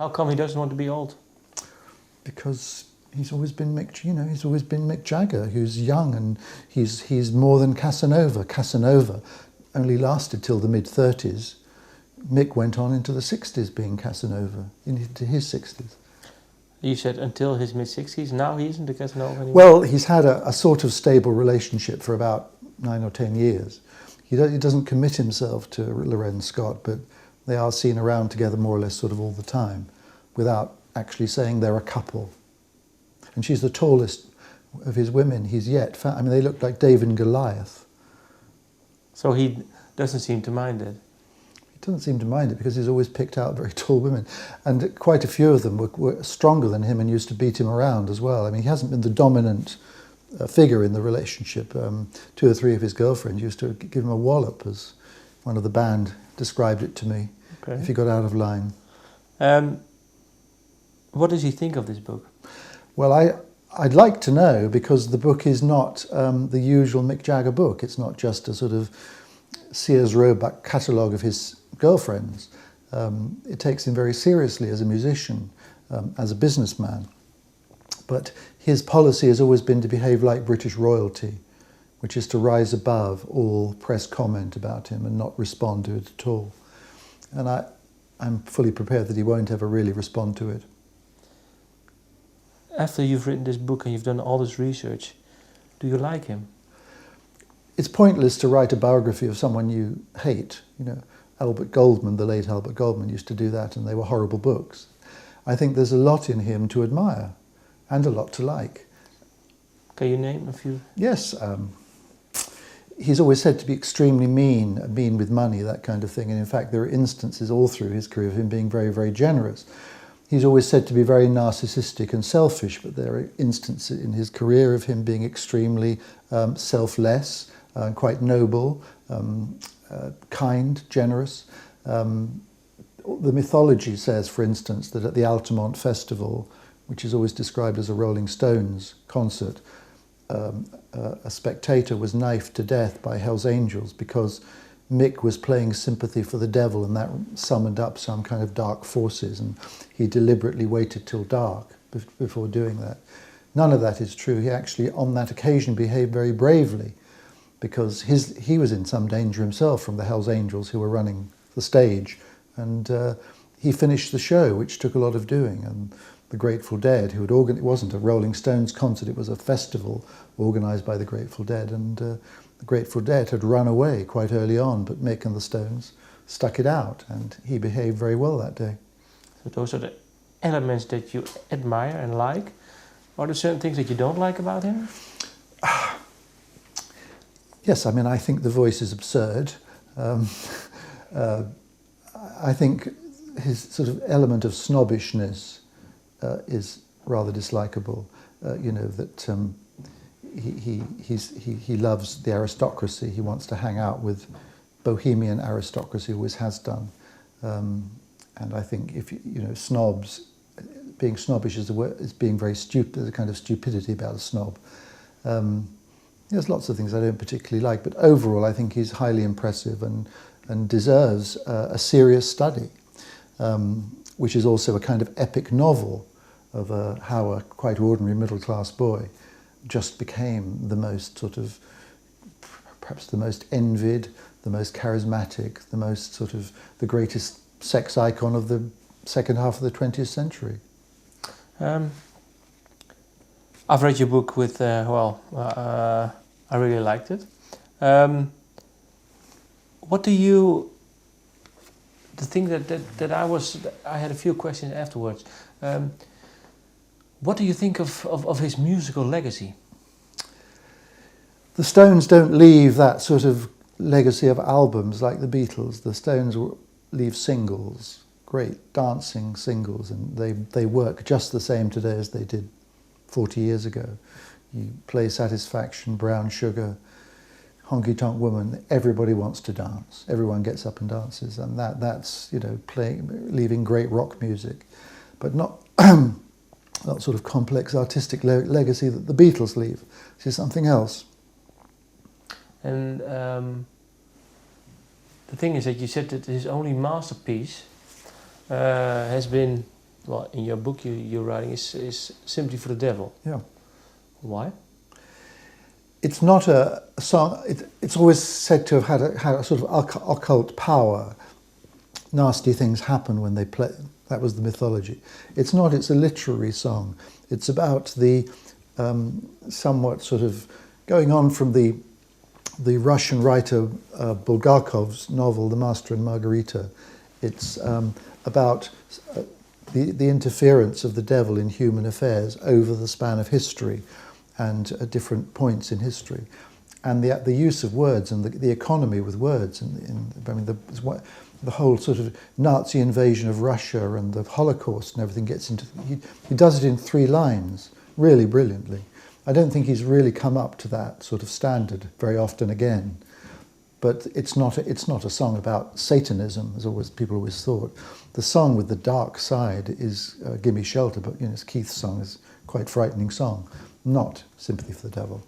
How come he doesn't want to be old? Because he's always been he's always been Mick Jagger, who's young, and he's more than Casanova. Casanova only lasted till the mid-30s. Mick went on into the 60s being Casanova, into his 60s. You said until his mid-60s. Now he isn't a Casanova anymore? Well, he's had a sort of stable relationship for about 9 or 10 years. He doesn't commit himself to Lorenz Scott, but they are seen around together more or less sort of all the time, without actually saying they're a couple. And she's the tallest of his women he's yet found. I mean, they look like David and Goliath. So he doesn't seem to mind it? He doesn't seem to mind it because he's always picked out very tall women. And quite a few of them were stronger than him and used to beat him around as well. I mean, he hasn't been the dominant figure in the relationship. 2 or 3 of his girlfriends used to give him a wallop, as one of the band described it to me, if he got out of line. What does he think of this book? Well, I'd like to know, because the book is not the usual Mick Jagger book. It's not just a sort of Sears Roebuck catalogue of his girlfriends. It takes him very seriously as a musician, as a businessman. But his policy has always been to behave like British royalty, which is to rise above all press comment about him and not respond to it at all. And I'm fully prepared that he won't ever really respond to it. After you've written this book and you've done all this research, do you like him? It's pointless to write a biography of someone you hate. You know, Albert Goldman, the late Albert Goldman, used to do that, and they were horrible books. I think there's a lot in him to admire and a lot to like. Can you name a few? Yes. He's always said to be extremely mean with money, that kind of thing. And in fact, there are instances all through his career of him being very, very generous. He's always said to be very narcissistic and selfish, but there are instances in his career of him being extremely selfless, quite noble, kind, generous. The mythology says, for instance, that at the Altamont Festival, which is always described as a Rolling Stones concert, a spectator was knifed to death by Hell's Angels because Mick was playing Sympathy for the Devil, and that summoned up some kind of dark forces, and he deliberately waited till dark before doing that. None of that is true. He actually, on that occasion, behaved very bravely, because he was in some danger himself from the Hell's Angels who were running the stage, and he finished the show, which took a lot of doing. And the Grateful Dead, who had organised, it wasn't a Rolling Stones concert, it was a festival organised by the Grateful Dead, and the Grateful Dead had run away quite early on, but Mick and the Stones stuck it out, and he behaved very well that day. So those are the elements that you admire and like. Are there certain things that you don't like about him? Yes, I mean, I think the voice is absurd. I think his sort of element of snobbishness is rather dislikable. You know, that he loves the aristocracy. He wants to hang out with bohemian aristocracy, always has done. And I think snobs, being snobbish is being very stupid. There's a kind of stupidity about a snob. There's lots of things I don't particularly like, but overall I think he's highly impressive and deserves a serious study, which is also a kind of epic novel of how a quite ordinary middle-class boy just became the most sort of, perhaps the most envied, the most charismatic, the greatest sex icon of the second half of the 20th century. I've read your book with, I really liked it. What do you, the thing that I had a few questions afterwards. What do you think of his musical legacy? The Stones don't leave that sort of legacy of albums like the Beatles. The Stones leave singles, great dancing singles, and they work just the same today as they did 40 years ago. You play Satisfaction, Brown Sugar, Honky Tonk Woman, everybody wants to dance. Everyone gets up and dances, and that's leaving great rock music, but not that sort of complex artistic legacy that the Beatles leave. This is something else. And the thing is that you said that his only masterpiece has been well, in your book you're writing is Sympathy For The Devil. Yeah. Why? It's not a song. It's always said to have had a sort of occult power. Nasty things happen when they play. That was the mythology. It's not. It's a literary song. It's about the somewhat sort of going on from the Russian writer Bulgakov's novel *The Master and Margarita*. It's about the interference of the devil in human affairs over the span of history and at different points in history, and the use of words and the economy with words. I mean, the whole sort of Nazi invasion of Russia and the Holocaust and everything gets into. He does it in 3 lines, really brilliantly. I don't think he's really come up to that sort of standard very often again. But it's not a song about Satanism, as people always thought. The song with the dark side is "Gimme Shelter," but it's Keith's song is quite a frightening song, not "Sympathy for the Devil."